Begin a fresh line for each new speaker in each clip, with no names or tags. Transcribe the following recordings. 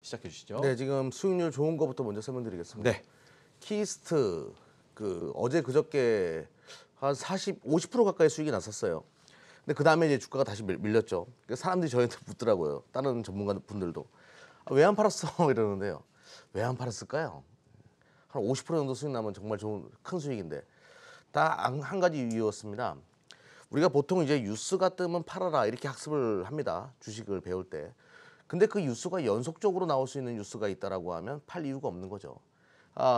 시작해 주시죠.
네, 지금 수익률 좋은 거부터 먼저 설명드리겠습니다.
네.
키스트 어제 그저께 한 50% 가까이 수익이 났었어요. 근데 그 다음에 이제 주가가 다시 밀렸죠. 사람들이 저희한테 묻더라고요. 다른 전문가 분들도 왜 안 팔았어 이러는데요. 왜 안 팔았을까요? 한 50% 정도 수익 나면 정말 좋은 큰 수익인데 다 한 가지 이유였습니다. 우리가 보통 이제 뉴스가 뜨면 팔아라 이렇게 학습을 합니다. 주식을 배울 때. 근데 그 뉴스가 연속적으로 나올 수 있는 뉴스가 있다라고 하면 팔 이유가 없는 거죠.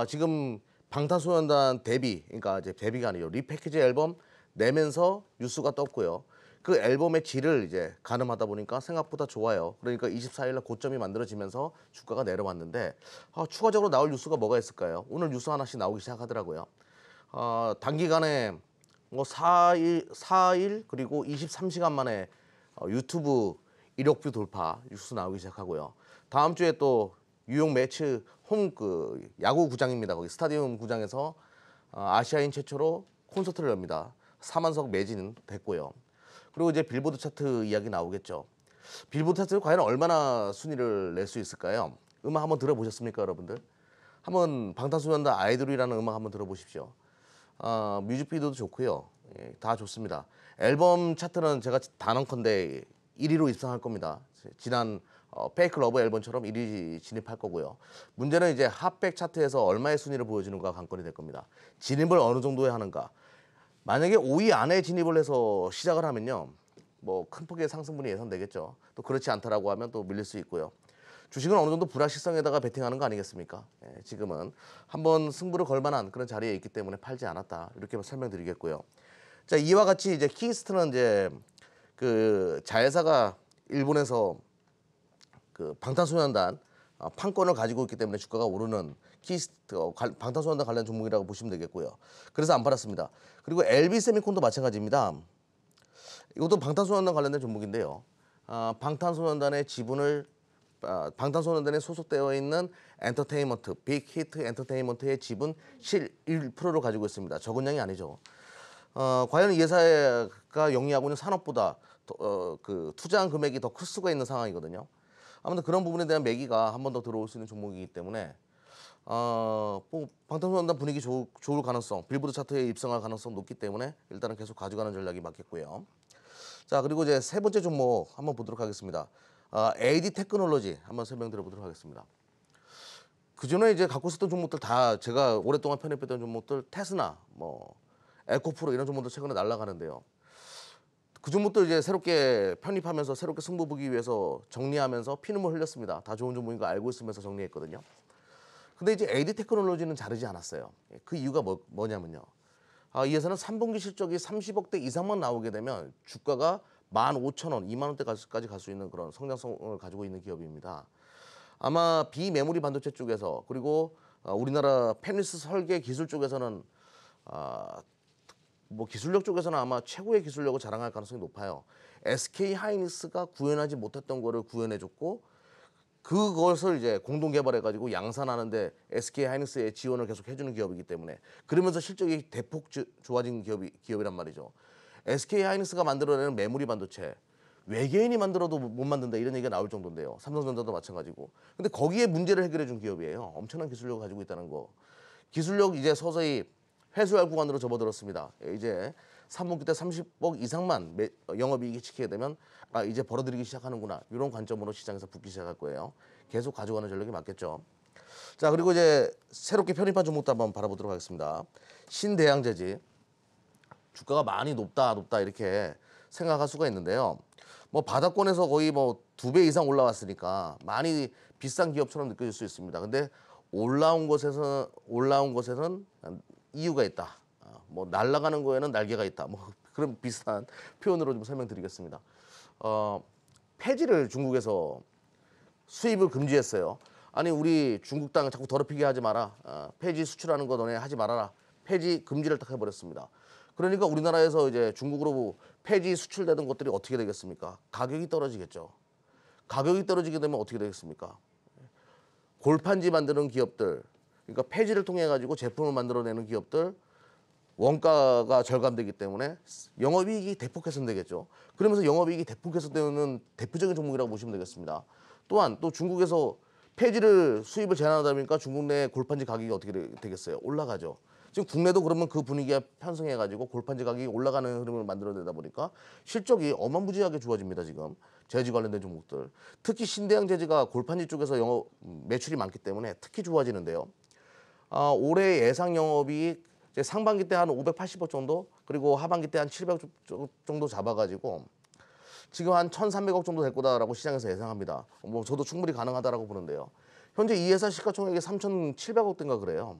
지금 방탄소년단 데뷔, 그러니까 이제 데뷔가 아니죠. 리패키지 앨범 내면서 뉴스가 떴고요. 그 앨범의 질을 이제 가늠하다 보니까 생각보다 좋아요. 그러니까 24일 날 고점이 만들어지면서 주가가 내려왔는데 추가적으로 나올 뉴스가 뭐가 있을까요? 오늘 뉴스 하나씩 나오기 시작하더라고요. 단기간에 뭐 4일 그리고 23시간 만에 유튜브 1억 뷰 돌파 뉴스 나오기 시작하고요. 다음 주에 또 뉴욕 매츠 홈 야구 구장입니다. 거기 스타디움 구장에서 아시아인 최초로 콘서트를 엽니다. 4만석 매진 됐고요. 그리고 이제 빌보드 차트 이야기 나오겠죠. 빌보드 차트를 과연 얼마나 순위를 낼 수 있을까요? 음악 한번 들어보셨습니까, 여러분들? 한번 방탄소년단 아이돌이라는 음악 한번 들어보십시오. 뮤직비디오도 좋고요. 예, 다 좋습니다. 앨범 차트는 제가 단언컨대 1위로 입상할 겁니다. 지난 페이크 러브 앨범처럼 1위 진입할 거고요. 문제는 이제 핫백 차트에서 얼마의 순위를 보여주는가 관건이 될 겁니다. 진입을 어느 정도에 하는가. 만약에 5위 안에 진입을 해서 시작을 하면요. 뭐 큰 폭의 상승분이 예상되겠죠. 또 그렇지 않다라고 하면 또 밀릴 수 있고요. 주식은 어느 정도 불확실성에다가 베팅하는 거 아니겠습니까? 예, 지금은 한번 승부를 걸 만한 그런 자리에 있기 때문에 팔지 않았다. 이렇게 설명드리겠고요. 자, 이와 같이 이제 키스트는 이제 자회사가 일본에서 방탄소년단 판권을 가지고 있기 때문에 주가가 오르는 방탄소년단 관련 종목이라고 보시면 되겠고요. 그래서 안 팔았습니다. 그리고 LB세미콘도 마찬가지입니다. 이것도 방탄소년단 관련된 종목인데요. 방탄소년단의 지분을 방탄소년단에 소속되어 있는 엔터테인먼트, 빅히트 엔터테인먼트의 지분 1%를 가지고 있습니다. 적은 양이 아니죠. 과연 이 회사가 영위하고 있는 산업보다 투자한 금액이 더 클 수가 있는 상황이거든요. 아무튼 그런 부분에 대한 매기가 한 번 더 들어올 수 있는 종목이기 때문에 뭐 방탄소년단 분위기 좋을 가능성, 빌보드 차트에 입성할 가능성 높기 때문에 일단은 계속 가져가는 전략이 맞겠고요. 자, 그리고 이제 세 번째 종목 한번 보도록 하겠습니다. AD 테크놀로지 한번 설명드려보도록 하겠습니다. 그전에 이제 갖고 있었던 종목들 다 제가 오랫동안 편입했던 종목들 테스나, 뭐 에코프로 이런 종목들 최근에 날아가는데요. 그 종목도 이제 새롭게 편입하면서 새롭게 승부 보기 위해서 정리하면서 피눈물 흘렸습니다. 다 좋은 종목인 거 알고 있으면서 정리했거든요. 근데 이제 AD 테크놀로지는 자르지 않았어요. 그 이유가 뭐냐면요. 이 회사는 3분기 실적이 30억대 이상만 나오게 되면 주가가 15,000원, 2만 원대까지 갈 수 있는 그런 성장성을 가지고 있는 기업입니다. 아마 비메모리 반도체 쪽에서 그리고 우리나라 팹리스 설계 기술 쪽에서는 뭐 기술력 쪽에서는 아마 최고의 기술력을 자랑할 가능성이 높아요. SK 하이닉스가 구현하지 못했던 거를 구현해줬고 그것을 이제 공동 개발해가지고 양산하는데 SK 하이닉스의 지원을 계속 해주는 기업이기 때문에 그러면서 실적이 대폭 좋아진 기업이란 말이죠. SK 하이닉스가 만들어내는 메모리 반도체 외계인이 만들어도 못 만든다 이런 얘기가 나올 정도인데요. 삼성전자도 마찬가지고. 근데 거기에 문제를 해결해 준 기업이에요. 엄청난 기술력을 가지고 있다는 거. 기술력 이제 서서히 회수할 구간으로 접어들었습니다. 이제 3분기 때 30억 이상만 영업이익이 지키게 되면 이제 벌어들이기 시작하는구나. 이런 관점으로 시장에서 붙기 시작할 거예요. 계속 가져가는 전략이 맞겠죠. 자, 그리고 이제 새롭게 편입한 종목도 한번 바라보도록 하겠습니다. 신대양재지. 주가가 많이 높다 이렇게 생각할 수가 있는데요. 뭐 바닥권에서 거의 뭐 2배 이상 올라왔으니까 많이 비싼 기업처럼 느껴질 수 있습니다. 근데 올라온 것에는 이유가 있다. 뭐 날아가는 거에는 날개가 있다. 뭐 그런 비슷한 표현으로 좀 설명드리겠습니다. 폐지를 중국에서 수입을 금지했어요. 아니 우리 중국 땅 자꾸 더럽히게 하지 마라. 폐지 수출하는 거 너네 하지 말아라. 폐지 금지를 딱 해버렸습니다. 그러니까 우리나라에서 이제 중국으로 폐지 수출되는 것들이 어떻게 되겠습니까? 가격이 떨어지겠죠. 가격이 떨어지게 되면 어떻게 되겠습니까? 골판지 만드는 기업들, 그러니까 폐지를 통해 가지고 제품을 만들어내는 기업들 원가가 절감되기 때문에 영업이익이 대폭 개선되겠죠. 그러면서 영업이익이 대폭 개선되는 대표적인 종목이라고 보시면 되겠습니다. 또한 또 중국에서 폐지를 수입을 제한하다 보니까 중국 내 골판지 가격이 어떻게 되겠어요? 올라가죠. 지금 국내도 그러면 그 분위기가 편승해가지고 골판지 가격이 올라가는 흐름을 만들어내다 보니까 실적이 어마무지하게 좋아집니다. 지금 재지 관련된 종목들, 특히 신대양 재지가 골판지 쪽에서 영업 매출이 많기 때문에 특히 좋아지는데요. 올해 예상 영업이익 이제 상반기 때 한 580억 정도, 그리고 하반기 때 한 700억 정도 잡아가지고 지금 한 1,300억 정도 될 거다라고 시장에서 예상합니다. 뭐 저도 충분히 가능하다라고 보는데요. 현재 이 회사 시가총액이 3,700억대인가 그래요.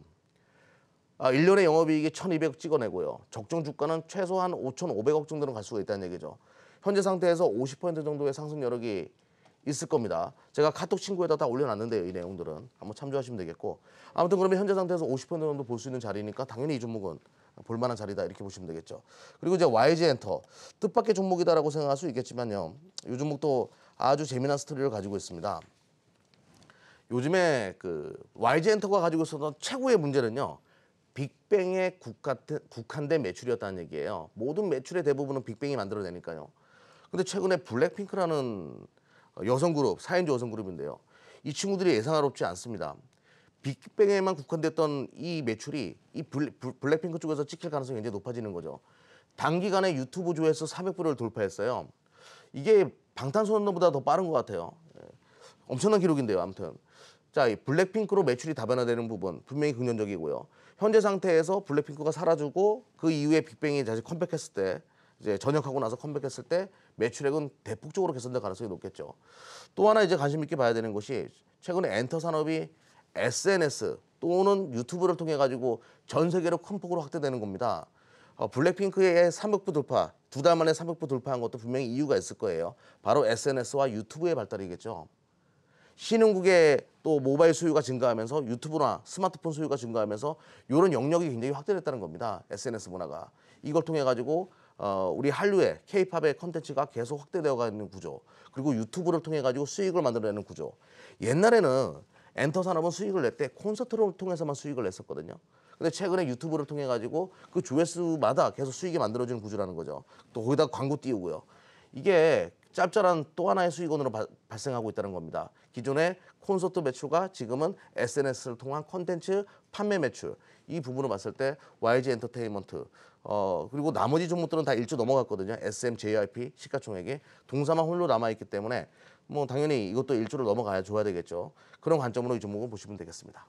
1년에 영업이익이 1,200억 찍어내고요. 적정 주가는 최소한 5,500억 정도는 갈 수가 있다는 얘기죠. 현재 상태에서 50% 정도의 상승 여력이 있을 겁니다. 제가 카톡 친구에다 다 올려놨는데요. 이 내용들은 한번 참조하시면 되겠고, 아무튼 그러면 현재 상태에서 50% 정도 볼 수 있는 자리니까 당연히 이 종목은 볼만한 자리다 이렇게 보시면 되겠죠. 그리고 이제 YG엔터, 뜻밖의 종목이다라고 생각할 수 있겠지만요. 이 종목도 아주 재미난 스토리를 가지고 있습니다. 요즘에 그 YG엔터가 가지고 있었던 최고의 문제는요, 빅뱅의 국한된 매출이었다는 얘기예요. 모든 매출의 대부분은 빅뱅이 만들어내니까요. 근데 최근에 블랙핑크라는 여성 그룹, 4인조 여성 그룹인데요. 이 친구들이 예상하롭지 않습니다. 빅뱅에만 국한됐던 이 매출이 이 블랙핑크 쪽에서 찍힐 가능성이 굉장히 높아지는 거죠. 단기간에 유튜브 조회수 400불을 돌파했어요. 이게 방탄소년단보다 더 빠른 것 같아요. 엄청난 기록인데요. 아무튼 자, 이 블랙핑크로 매출이 다변화되는 부분 분명히 긍정적이고요. 현재 상태에서 블랙핑크가 사라지고 그 이후에 빅뱅이 다시 컴백했을 때, 이제 전역하고 나서 컴백했을 때 매출액은 대폭적으로 개선될 가능성이 높겠죠. 또 하나 이제 관심 있게 봐야 되는 것이 최근에 엔터 산업이 SNS 또는 유튜브를 통해 가지고 전 세계로 큰 폭으로 확대되는 겁니다. 블랙핑크의 300부 돌파, 2달 만에 300부 돌파한 것도 분명히 이유가 있을 거예요. 바로 SNS와 유튜브의 발달이겠죠. 신흥국의 또 모바일 수요가 증가하면서 유튜브나 스마트폰 수요가 증가하면서 이런 영역이 굉장히 확대됐다는 겁니다. SNS 문화가. 이걸 통해 가지고 우리 한류의 K-팝의 컨텐츠가 계속 확대되어 가는 구조, 그리고 유튜브를 통해 가지고 수익을 만들어내는 구조. 옛날에는 엔터 산업은 수익을 낼 때 콘서트를 통해서만 수익을 냈었거든요. 근데 최근에 유튜브를 통해 가지고 그 조회수마다 계속 수익이 만들어지는 구조라는 거죠. 또 거기다 광고 띄우고요. 이게 짭짤한 또 하나의 수익원으로 발생하고 있다는 겁니다. 기존의 콘서트 매출과 지금은 SNS를 통한 콘텐츠 판매 매출, 이 부분을 봤을 때 YG 엔터테인먼트, 그리고 나머지 종목들은 다 1조 넘어갔거든요. SM, JYP 시가총액이 동사만 홀로 남아있기 때문에 뭐 당연히 이것도 1조를 넘어가야 줘야 되겠죠. 그런 관점으로 이 종목은 보시면 되겠습니다.